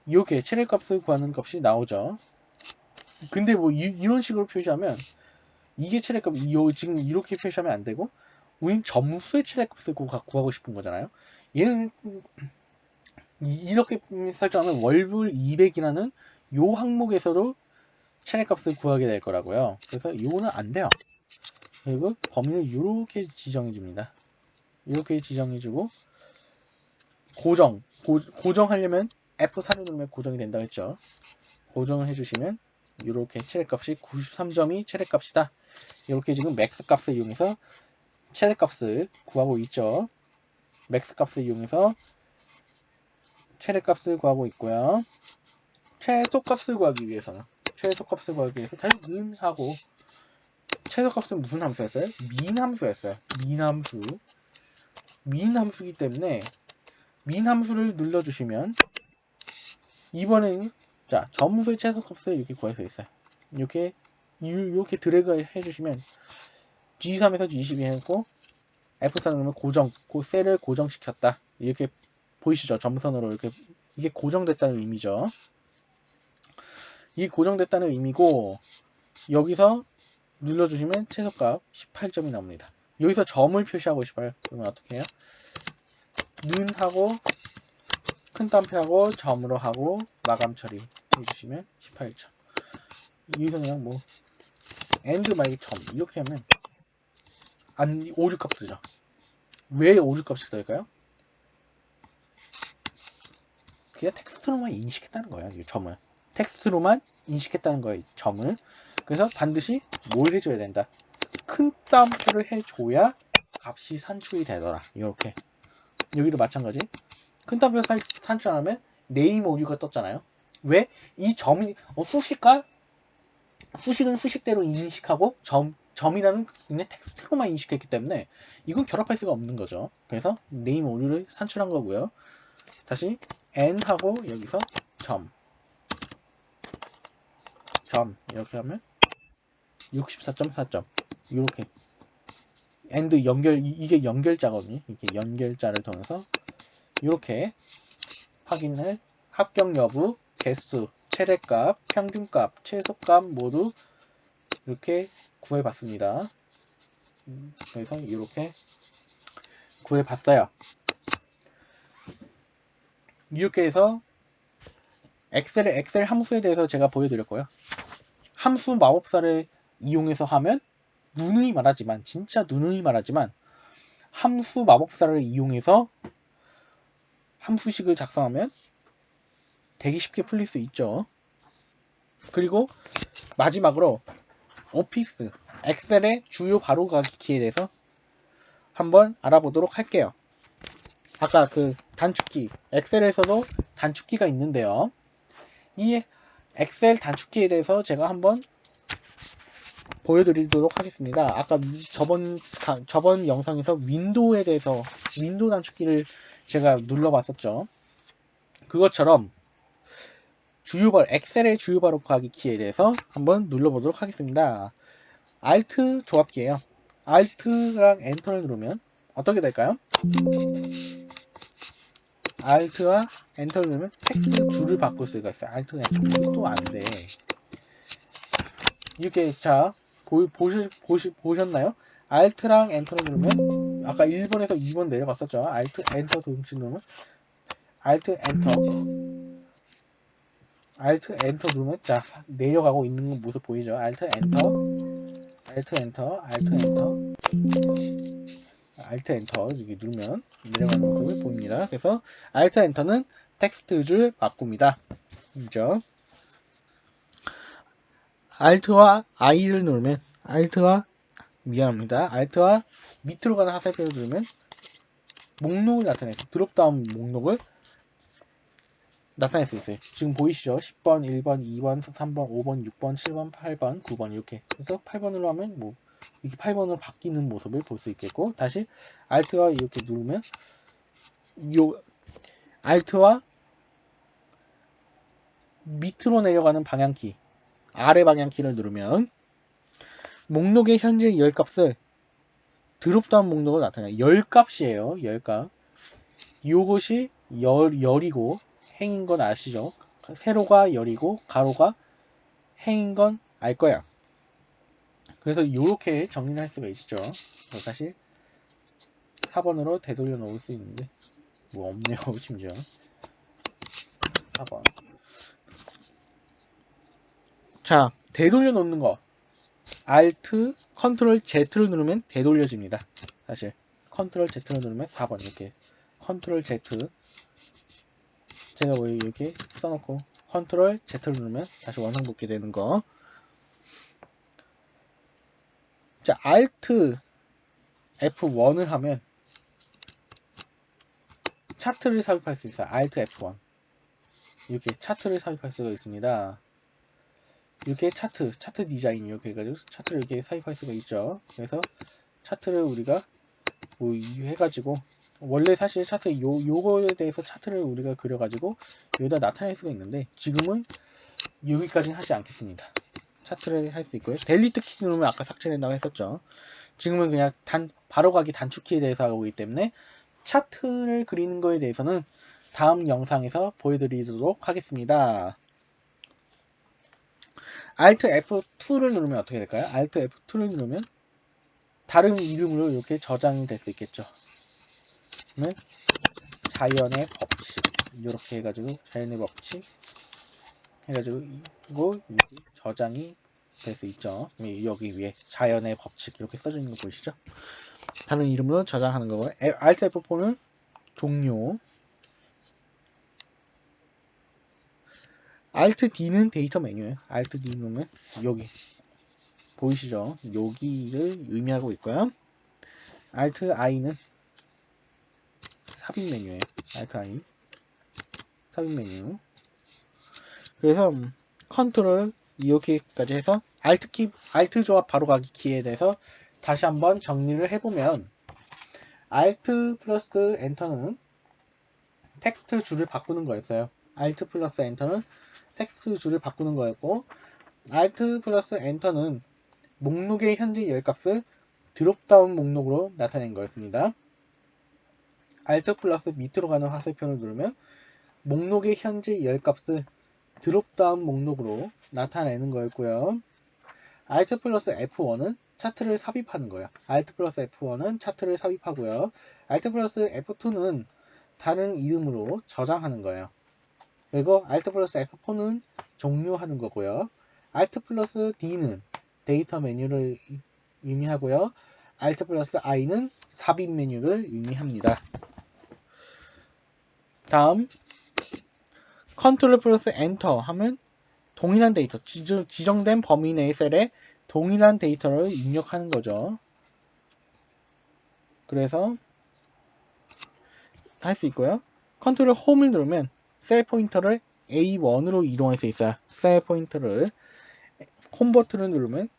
이렇게 최대값을 구하는 값이 나오죠. 근데 뭐 이런 식으로 표시하면 이게 최대값 지금 이렇게 표시하면 안 되고 우린 점수의 최대값을 구하고 싶은 거잖아요. 얘는 이렇게 설정하면 월불 200이라는 요 항목에서도 최대값을 구하게 될 거라고요. 그래서 이거는 안 돼요. 그리고 범위를 이렇게 지정해 줍니다. 이렇게 지정해 주고 고정하려면 F4를 누르면 고정이 된다 했죠. 고정을 해주시면 이렇게 최대값이 93점이 최대값이다. 이렇게 지금 맥스 값을 이용해서 최대값을 구하고 있죠. 맥스 값을 이용해서 최대값을 구하고 있고요. 최소값을 구하기 위해서 다시 는 하고 최소값은 무슨 함수였어요? 민 함수였어요. 민 함수이기 때문에 민 함수를 눌러주시면 이번에는 자 점수의 최소값을 이렇게 구할 수 있어요. 이렇게 드래그 해주시면 G3에서 G12 해놓고 F4 누르면 고정, 셀을 고정시켰다. 이렇게 보이시죠? 점선으로 이렇게 이게 고정됐다는 의미죠. 이게 고정됐다는 의미고 여기서 눌러주시면 최소값 18점이 나옵니다. 여기서 점을 표시하고 싶어요. 그러면 어떻게 해요? 는 하고 큰 따옴표하고 점으로 하고 마감 처리 해주시면 18점. 여기서 그냥 뭐 and 마이 점 이렇게 하면 오류값 뜨죠. 왜 오류값이 떠일까요? 그냥 텍스트로만 인식했다는 거예요. 이 점을 텍스트로만 인식했다는 거예요. 점을. 그래서 반드시 뭘 해줘야 된다. 큰 따옴표를 해줘야 값이 산출이 되더라. 이렇게 여기도 마찬가지. 큰 따옴표 산출하면 네임 오류가 떴잖아요. 왜? 이 점이 수식과 수식은 수식대로 인식하고 점이라는 그냥 텍스트로만 인식했기 때문에 이건 결합할 수가 없는 거죠. 그래서 네임 오류를 산출한 거고요. 다시 n 하고 여기서 점 이렇게 하면 64.4점 이렇게 and 이게 연결자거든요. 이렇게 연결자를 통해서 이렇게 확인을 합격 여부, 개수, 최대값, 평균값, 최소값 모두 이렇게 구해봤습니다. 그래서 이렇게 구해봤어요. 이렇게 해서 엑셀 함수에 대해서 제가 보여드렸고요. 함수 마법사를 이용해서 하면 진짜 누누이 말하지만 함수 마법사를 이용해서 함수식을 작성하면 되게 쉽게 풀릴 수 있죠. 그리고 마지막으로 오피스, 엑셀의 주요 바로가기 키에 대해서 한번 알아보도록 할게요. 아까 그 단축키, 엑셀에서도 단축키가 있는데요. 이 엑셀 단축키에 대해서 제가 한번 보여드리도록 하겠습니다. 아까 저번 영상에서 윈도우 단축키를 제가 눌러봤었죠. 그것처럼 엑셀의 주요 바로가기 키에 대해서 한번 눌러보도록 하겠습니다. Alt 조합키예요. Alt랑 엔터를 누르면 어떻게 될까요? Alt와 엔터를 누르면 텍스트 줄을 바꿀 수가 있어요. Alt가 또 안 돼. 이렇게 자 보셨나요? Alt랑 엔터를 누르면 아까 1번에서 2번 내려갔었죠. Alt 엔터 동시에 누르면 Alt 엔터 누르면 자 내려가고 있는 모습 보이죠? Alt 엔터 이렇게 누르면 내려가는 모습을 보입니다. 그래서 Alt 엔터는 텍스트 줄 바꿉니다. 그죠? Alt와 I를 누르면 Alt와 밑으로 가는 화살표를 누르면 목록을 나타내서 드롭다운 목록을 나타낼 수 있어요. 지금 보이시죠? 10번, 1번, 2번, 3번, 5번, 6번, 7번, 8번, 9번 이렇게. 그래서 8번으로 하면 뭐 이렇게 8번으로 바뀌는 모습을 볼 수 있겠고 다시 Alt와 이렇게 누르면 Alt와 밑으로 내려가는 방향키 아래 방향키를 누르면 목록의 현재 열값을 드롭다운 목록을 나타내요. 열값이에요. 열값. 이것이 열이고 행인 건 아시죠? 세로가 열이고 가로가 행인 건 알 거야. 그래서 이렇게 정리를 할 수가 있죠. 사실 4번으로 되돌려 놓을 수 있는데 뭐 없네요. 심지어 4번. 자, 되돌려 놓는 거 Alt, Ctrl Z를 누르면 되돌려집니다. 사실 Ctrl Z를 누르면 4번 이렇게 Ctrl Z 제가 뭐 이렇게 써놓고 Ctrl Z를 누르면 다시 원상복귀 되는 거. 자, Alt F1을 하면 차트를 삽입할 수 있어요. Alt F1 이렇게 차트를 삽입할 수가 있습니다. 이렇게 차트 디자인 이렇게 해가지고 차트를 이렇게 삽입할 수가 있죠. 그래서 차트를 우리가 뭐 해가지고 원래 사실 차트 요거에 대해서 차트를 우리가 그려가지고 여기다 나타낼 수가 있는데 지금은 여기까지는 하지 않겠습니다. 차트를 할 수 있고요. 델리트 키 누르면 아까 삭제된다고 했었죠. 지금은 그냥 바로가기 단축키에 대해서 하고 있기 때문에 차트를 그리는 거에 대해서는 다음 영상에서 보여드리도록 하겠습니다. Alt F2를 누르면 어떻게 될까요? Alt F2를 누르면 다른 이름으로 이렇게 저장이 될 수 있겠죠. 그러면 자연의 법칙 이렇게 해가지고 자연의 법칙 해가지고 이거 이렇게 저장이 될 수 있죠. 여기 위에 자연의 법칙 이렇게 써져 있는 거 보이시죠? 다른 이름으로 저장하는 거고요. Alt F4는 종료. Alt D는 데이터 메뉴예요. Alt D 누르면 여기 보이시죠? 여기를 의미하고 있고요. Alt I는 삽입 메뉴예요. Alt I 삽입 메뉴. 그래서 컨트롤 이렇게까지 해서 Alt 조합 바로가기 키에 대해서 다시 한번 정리를 해보면 Alt 플러스 엔터는 텍스트 줄을 바꾸는 거였어요. Alt 플러스 엔터는 텍스트 줄을 바꾸는 거였고 Alt 플러스 엔터는 목록의 현재 열값을 드롭다운 목록으로 나타낸 거였습니다. Alt 플러스 밑으로 가는 화살표를 누르면 목록의 현재 열값을 드롭다운 목록으로 나타내는 거였고요. Alt 플러스 F1은 차트를 삽입하는 거예요. Alt 플러스 F1은 차트를 삽입하고요. Alt 플러스 F2는 다른 이름으로 저장하는 거예요. 그리고 Alt 플러스 F4는 종료하는 거고요. Alt 플러스 D는 데이터 메뉴를 의미하고요. Alt 플러스 I는 삽입 메뉴를 의미합니다. 다음 컨트롤 플러스 엔터 하면 동일한 데이터, 지정된 범위 내의 셀에 동일한 데이터를 입력하는 거죠. 그래서 할 수 있고요. 컨트롤 홈을 누르면 셀 포인터를 A1으로 이동할 수 있어요. 셀 포인터를 홈 버튼을 누르면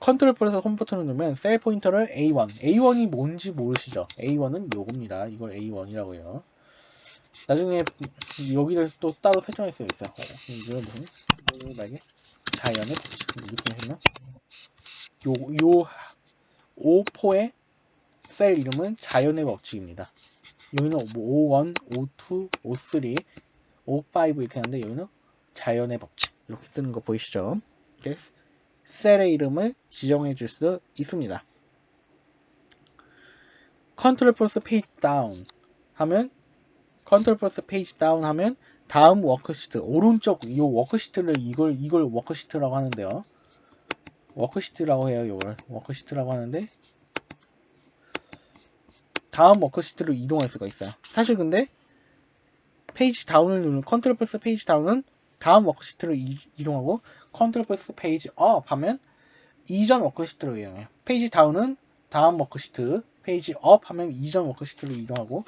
컨트롤 플러스 홈 버튼을 누르면 셀 포인터를 A1. A1이 뭔지 모르시죠? A1은 요겁니다. 이걸 A1이라고 해요. 나중에 여기를 또 따로 설정할 수 있어요. 이걸 무슨 만약에 자연의 법칙 이렇게 하면 요 O4의 셀 이름은 자연의 법칙입니다. 여기는 O1, O2, O3, O5 이렇게 하는데 여기는 자연의 법칙 이렇게 쓰는 거 보이시죠? 이렇게 셀의 이름을 지정해 줄 수 있습니다. 컨트롤 플러스 페이지 다운 하면 다음 워크시트 오른쪽 이 워크시트를 이걸 워크시트라고 하는데요. 워크시트라고 해요. 이걸 워크시트라고 하는데 다음 워크시트로 이동할 수가 있어요. 사실 근데 페이지 다운을 누르는 컨트롤 플러스 페이지 다운은 다음 워크시트로 이동하고 컨트롤 플러스 페이지 업 하면 이전 워크시트로 이용해요. 페이지 다운은 다음 워크시트, 페이지 업 하면 이전 워크시트로 이동하고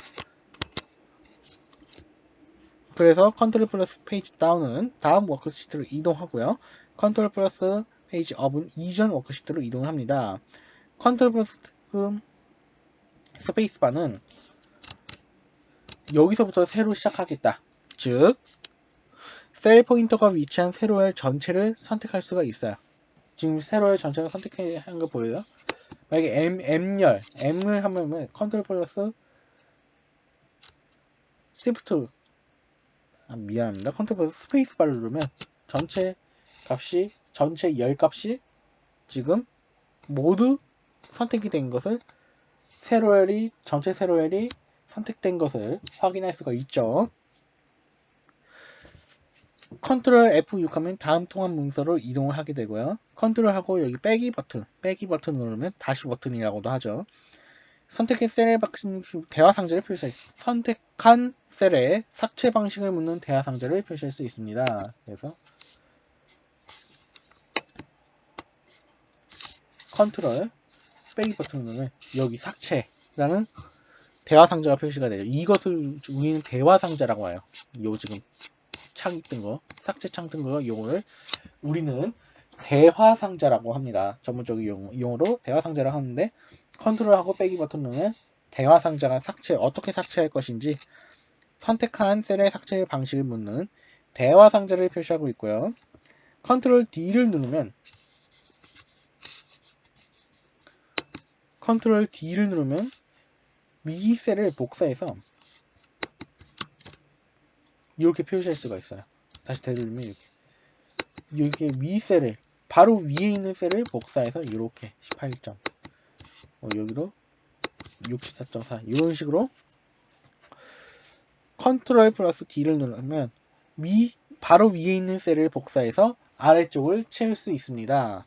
그래서 컨트롤 플러스 페이지 다운은 다음 워크시트로 이동하고요. 컨트롤 플러스 페이지 업은 이전 워크시트로 이동합니다. 컨트롤 플러스 스페이스바는 여기서부터 새로 시작하겠다. 즉 셀 포인터가 위치한 세로열 전체를 선택할 수가 있어요. 지금 세로열 전체가 선택한 거 보여요? 만약에 M을 하면 컨트롤 플러스 시프트 미안합니다. 컨트롤 플러스 스페이스바를 누르면 전체 열 값이 지금 모두 선택이 된 것을 전체 세로열이 선택된 것을 확인할 수가 있죠. 컨트롤 F6 하면 다음 통합 문서로 이동을 하게 되고요. 컨트롤하고 여기 빼기 버튼 누르면 다시 버튼이라고도 하죠. 선택한 셀의 대화 상자를 표시할 선택한 셀에 삭제 방식을 묻는 대화 상자를 표시할 수 있습니다. 그래서 컨트롤 빼기 버튼 누르면 여기 삭제라는 대화 상자가 표시가 되죠. 이것을 우리는 대화 상자라고 해요. 요 지금 창이 뜬 거, 삭제 창 뜬 거, 요거를 우리는 대화 상자라고 합니다. 전문적인 용어로 대화 상자라고 하는데 컨트롤하고 빼기 버튼 누르면 대화 상자가 어떻게 삭제할 것인지 선택한 셀의 삭제 방식을 묻는 대화 상자를 표시하고 있고요. 컨트롤 D를 누르면 컨트롤 D를 누르면 위 셀을 복사해서 이렇게 표시할 수가 있어요. 다시 되돌리면 이렇게 위 셀을 바로 위에 있는 셀을 복사해서 이렇게 18점 여기로 64.4 이런 식으로 컨트롤 플러스 D를 누르면 바로 위에 있는 셀을 복사해서 아래쪽을 채울 수 있습니다.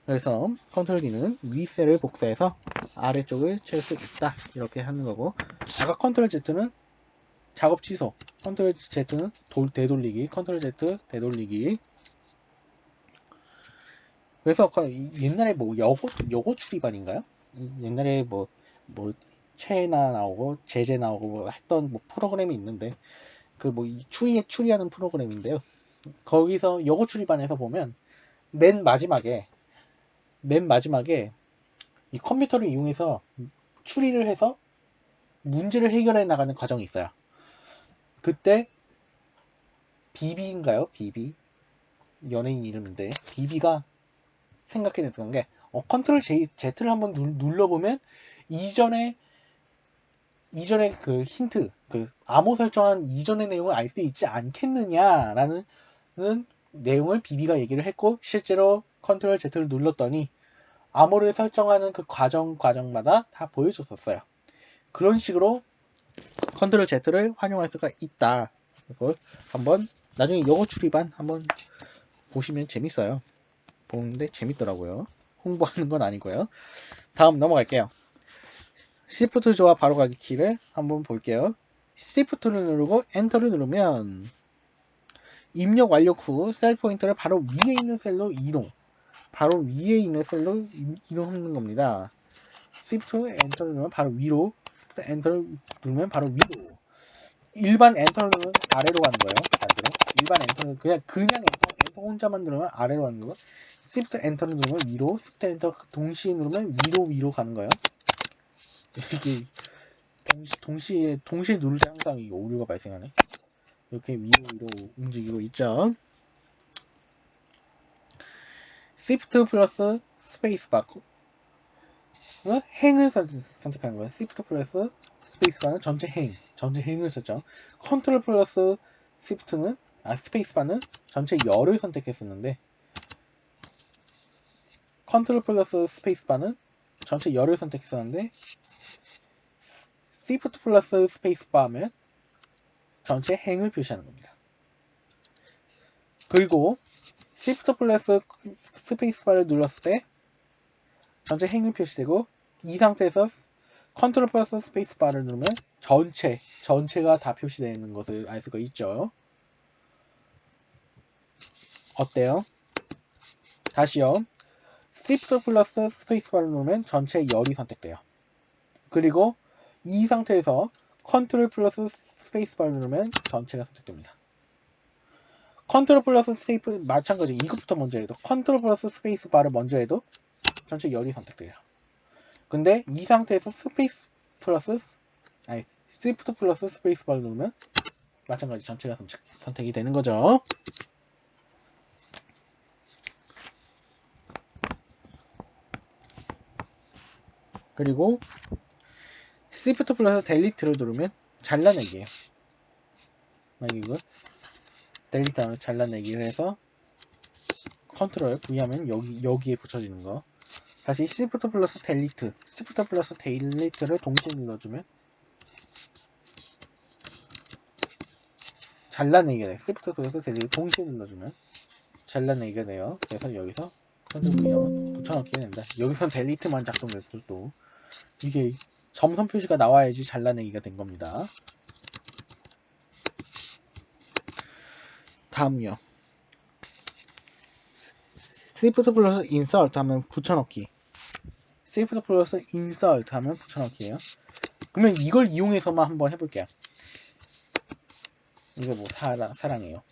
그래서 컨트롤 D는 위 셀을 복사해서 아래쪽을 채울 수 있다 이렇게 하는 거고, 아까 컨트롤 Z는 작업 취소, 컨트롤 Z는 되돌리기, 컨트롤 Z 되돌리기. 그래서 옛날에 뭐 여고 출입반인가요? 옛날에 뭐 최나 나오고 제재 나오고 뭐 했던 뭐 프로그램이 있는데 그 뭐 추리하는 프로그램인데요. 거기서 여고 출입반에서 보면 맨 마지막에 이 컴퓨터를 이용해서 추리를 해서 문제를 해결해 나가는 과정이 있어요. 그때 비비인가요? 비비 연예인 이름인데 비비가 생각해냈던 게 컨트롤 Z를 한번 눌러보면 이전에 그 힌트, 그 암호 설정한 이전의 내용을 알 수 있지 않겠느냐라는 내용을 비비가 얘기를 했고, 실제로 컨트롤 Z를 눌렀더니 암호를 설정하는 그 과정마다 다 보여줬었어요. 그런 식으로 컨트롤 Z를 활용할 수가 있다. 이걸 한번 나중에 영어 출입반 한번 보시면 재밌어요. 보는데 재밌더라고요. 홍보하는 건 아니고요. 다음 넘어갈게요. Shift 조와 바로가기 키를 한번 볼게요. Shift를 누르고 엔터를 누르면 입력 완료 후 셀 포인터를 바로 위에 있는 셀로 이동하는 겁니다. Shift 엔터를 누르면 바로 위로, 엔터를 누르면 바로 위로. 일반 엔터를 누르면 아래로 가는 거예요. 반대로. 일반 엔터는 그냥 엔터 혼자만 누르면 아래로 가는 거고, Shift 엔터를 누르면 위로, Shift 엔터 동시에 누르면 위로 가는 거예요. 이게 동시에 누를 때 항상 이 오류가 발생하네. 이렇게 위로 움직이고 있죠. Shift 플러스 스페이스바 행을 선택하는 거예요. Shift 플러스 스페이스바는 전체 행을 설정. 컨트롤 플러스 스페이스바는 전체 열을 선택했었는데, 컨트롤 플러스 스페이스바는 전체 열을 선택했었는데, Shift 플러스 스페이스바면 전체 행을 표시하는 겁니다. 그리고 Shift 플러스 스페이스바를 눌렀을 때 전체 행이 표시되고, 이 상태에서 컨트롤 플러스 스페이스바를 누르면 전체가 다 표시되는 것을 알 수가 있죠. 어때요? 다시요. Shift 플러스 스페이스바를 누르면 전체 열이 선택돼요. 그리고 이 상태에서 컨트롤 플러스 스페이스바를 누르면 전체가 선택됩니다. 컨트롤 플러스 마찬가지. 이것부터 먼저 해도 컨트롤 플러스 스페이스바를 먼저 해도 전체 열이 선택돼요. 근데 이 상태에서 Shift 플러스 스페이스바를 누르면 마찬가지 전체가 선택이 되는 거죠. 그리고 Shift 플러스 델리트를 누르면 잘라내기예요. 만약 이거 델리트하면 잘라내기를 해서 컨트롤 V하면 여기에 붙여지는 거. 다시 Shift 플러스 델리트를 동시에 눌러주면 잘라내기가 돼요. Shift 플러스 델리트 동시에 눌러주면 잘라내기가 돼요. 그래서 여기서 컨트롤 V하면 붙여넣기가 된다. 여기선 델리트만 작동해도 또 이게 점선 표시가 나와야지 잘라내기가 된 겁니다. 다음요. Shift 플러스 인서트 하면 붙여넣기. Shift 플러스 인서트 하면 붙여넣기예요. 그러면 이걸 이용해서만 한번 해볼게요. 이거 뭐 사랑해요.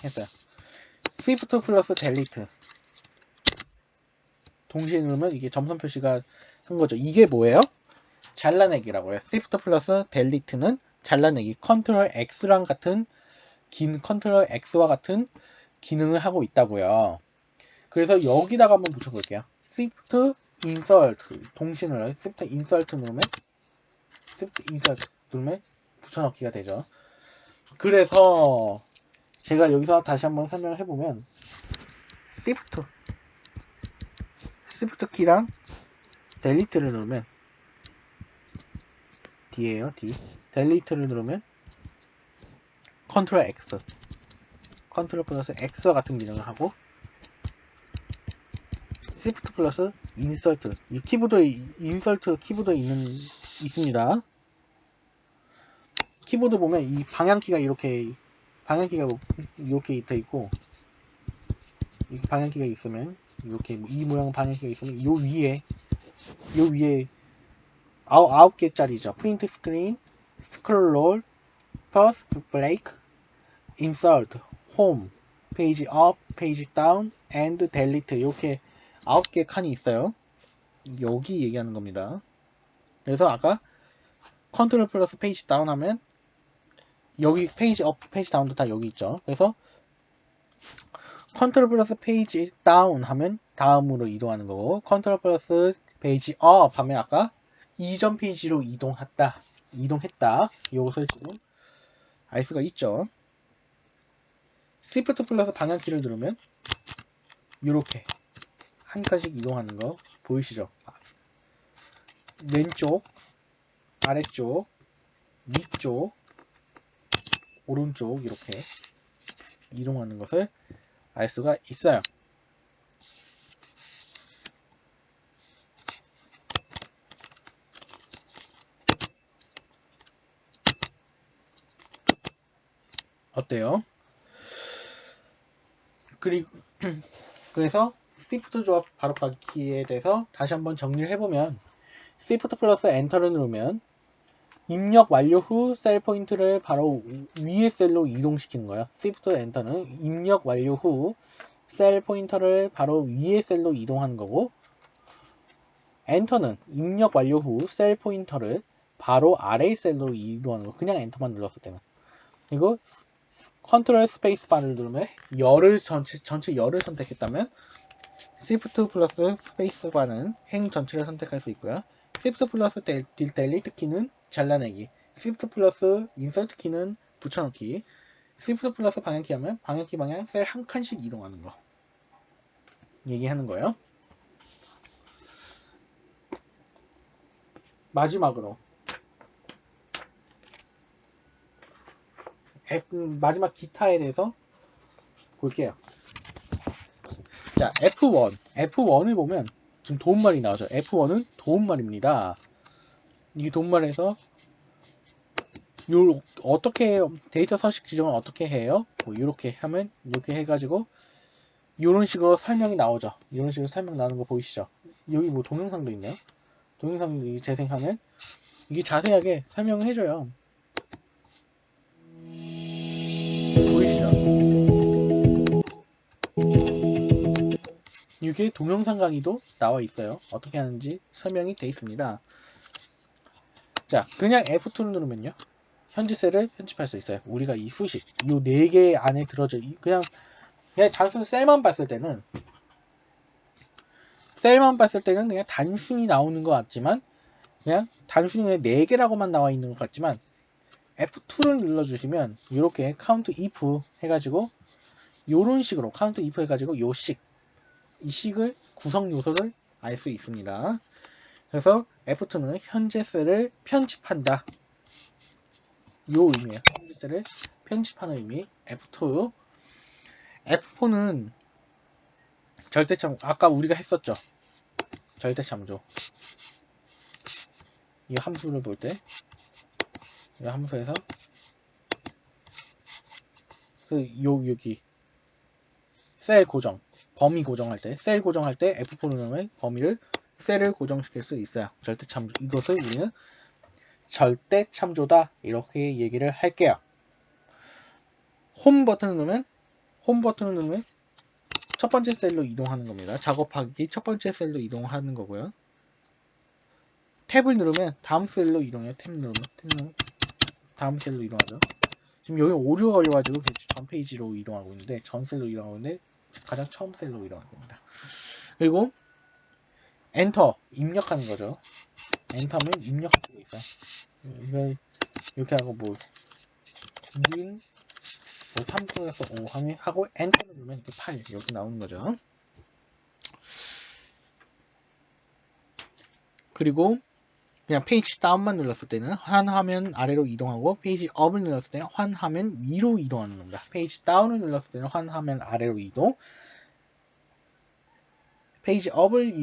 했어요. Shift 플러스 델리트 동시에 누르면 이게 점선 표시가 한 거죠. 이게 뭐예요? 잘라내기라고 해요. Shift 플러스 델리트는 잘라내기. 컨트롤 X와 같은 기능을 하고 있다고요. 그래서 여기다가 한번 붙여볼게요. Shift Insert 동시에 눌러요. Shift Insert 누르면 붙여넣기가 되죠. 그래서 제가 여기서 다시 한번 설명을 해보면 Shift 키랑 델리트를 누르면 D예요. D. 델리트를 누르면 컨트롤 X, 컨트롤 플러스 X와 같은 기능을 하고 Shift 플러스 인서트, 이 키보드에 인서트 키보드에 있습니다. 키보드 보면 이 방향키가 이렇게 돼 있고, 이 방향키가 있으면 이렇게 이 모양 방향키가 있으면 요 위에 9개짜리죠. 프린트 스크린, 스크롤, 퍼스, 브레이크, 인서트, 홈, 페이지 업, 페이지 다운, 앤드 델리트, 이렇게 9개 칸이 있어요. 여기 얘기하는 겁니다. 그래서 아까 컨트롤 플러스 페이지 다운 하면 여기 페이지 업, 페이지 다운도 다 여기 있죠. 그래서 컨트롤 플러스 페이지 다운 하면 다음으로 이동하는 거고, 컨트롤 플러스 페이지 업 하면 아까 이전 페이지로 이동했다. 이것을 지금 알 수가 있죠. Shift 플러스 방향키를 누르면 이렇게 한 칸씩 이동하는 거 보이시죠? 왼쪽, 아래쪽, 위쪽, 오른쪽 이렇게 이동하는 것을 알 수가 있어요. 어때요? 그래서 Shift 조합 바로 가기에 대해서 다시 한번 정리를 해보면, Shift 플러스 엔터를 누르면 입력 완료 후 셀 포인트를 바로 위에 셀로 이동시키는 거예요. Shift 엔터는 입력 완료 후 셀 포인터를 바로 위에 셀로 이동하는 거고, 엔터는 입력 완료 후 셀 포인터를 바로 아래 셀로 이동하는 거. 그냥 엔터만 눌렀을 때는. 그리고 컨트롤 스페이스 바를 누르면 전체 열을 선택했다면 Shift 플러스 스페이스 바는 행 전체를 선택할 수 있고요. Shift 플러스 델리트 키는 잘라내기, Shift 플러스 인서트 키는 붙여넣기, Shift 플러스 방향키 하면 방향키 방향 셀 한 칸씩 이동하는 거 얘기하는 거예요. 마지막으로 마지막 기타에 대해서 볼게요. 자, F1을 보면 지금 도움말이 나오죠. F1은 도움말입니다. 이 도움말에서 어떻게 데이터 서식 지정을 어떻게 해요? 뭐 이렇게 하면 이렇게 해가지고 이런 식으로 설명이 나오죠. 이런 식으로 설명 나오는 거 보이시죠? 여기 뭐 동영상도 있네요. 동영상 재생하면 이게 자세하게 설명을 해줘요. 보이시죠? 이게 동영상 강의도 나와 있어요. 어떻게 하는지 설명이 돼 있습니다. 자, 그냥 F2를 누르면요, 현지 셀을 편집할 수 있어요. 우리가 이 수식, 이 4개 안에 들어져, 그냥 단순 셀만 봤을 때는 그냥 단순히 나오는 것 같지만, 그냥 단순히 4개라고만 나와 있는 것 같지만, F2를 눌러주시면 이렇게 카운트 if 해가지고 요런 식으로 카운트 if 해가지고 이 식을 구성 요소를 알 수 있습니다. 그래서 F2는 현재 셀을 편집한다, 요 의미예요. 현재 셀을 편집하는 의미 F2. F4는 절대참, 아까 우리가 했었죠. 절대참조. 이 함수를 볼 때, 이 함수에서 여기 셀 고정, 범위 고정할 때, 셀 고정할 때 F4 누르면 범위를 셀을 고정시킬 수 있어요. 절대참조. 이것을 우리는 절대참조다, 이렇게 얘기를 할게요. 홈 버튼을 누르면 첫 번째 셀로 이동하는 겁니다. 작업하기 첫 번째 셀로 이동하는 거고요. 탭을 누르면 다음 셀로 이동해요. 탭 누르면 다음 셀로 이동하죠. 지금 여기 오류가 걸려가지고 전 페이지로 이동하고 있는데, 전 셀로 이동하고 있는데 가장 처음 셀로 이동하고 있습니다. 그리고 엔터 입력하는 거죠. 엔터면 입력하고 있어요. 이렇게 하고 는 3분에서 5 하고 엔터를 누르면 이렇게 8 이렇게 나오는 거죠. 그리고 그냥 페이지 다운만 눌렀을 때는 한 화면 아래로 이동하고 페이지 업을 눌렀을 때는 한 화면 위로 이동하는 겁니다. 페이지 다운을 눌렀을 때는 한 화면 아래로 이동, 페이지 업을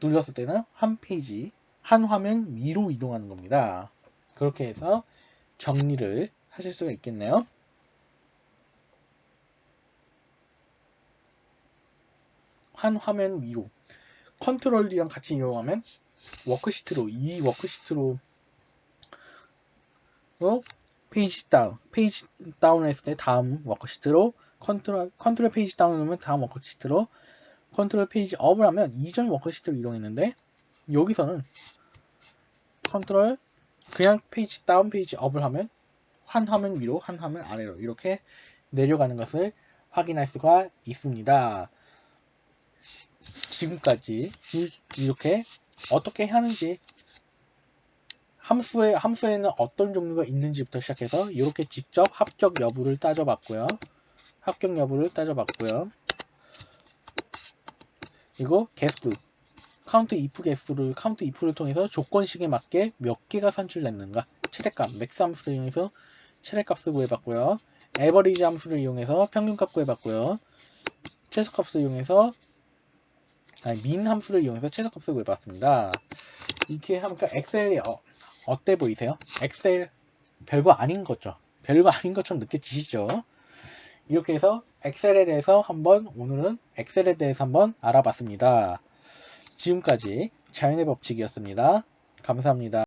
눌렀을 때는 한 화면 위로 이동하는 겁니다. 그렇게 해서 정리를 하실 수가 있겠네요. 한 화면 위로 컨트롤 D랑 같이 이용하면 워크시트로 페이지 다운 했을 때 다음 워크시트로 컨트롤 페이지 다운 하면 다음 워크시트로 컨트롤 페이지 업을 하면 이전 워크시트로 이동했는데 여기서는 컨트롤 그냥 페이지 다운 페이지 업을 하면 한 화면 위로 한 화면 아래로 이렇게 내려가는 것을 확인할 수가 있습니다. 지금까지 이렇게 어떻게 하는지 함수에는 어떤 종류가 있는지부터 시작해서 이렇게 직접 합격 여부를 따져봤고요. 그리고 개수 카운트 if를 통해서 조건식에 맞게 몇 개가 산출됐는가, 최대값 맥스 함수를 이용해서 최대값을 구해봤고요. 에버리지 함수를 이용해서 평균값 구해봤고요. 최소값을 이용해서 민 함수를 이용해서 최소값을 구해봤습니다. 이렇게 하니까 엑셀이 어때 보이세요? 엑셀 별거 아닌 거죠. 별거 아닌 것처럼 느껴지시죠? 이렇게 해서 오늘은 엑셀에 대해서 한번 알아봤습니다. 지금까지 자연의 법칙이었습니다. 감사합니다.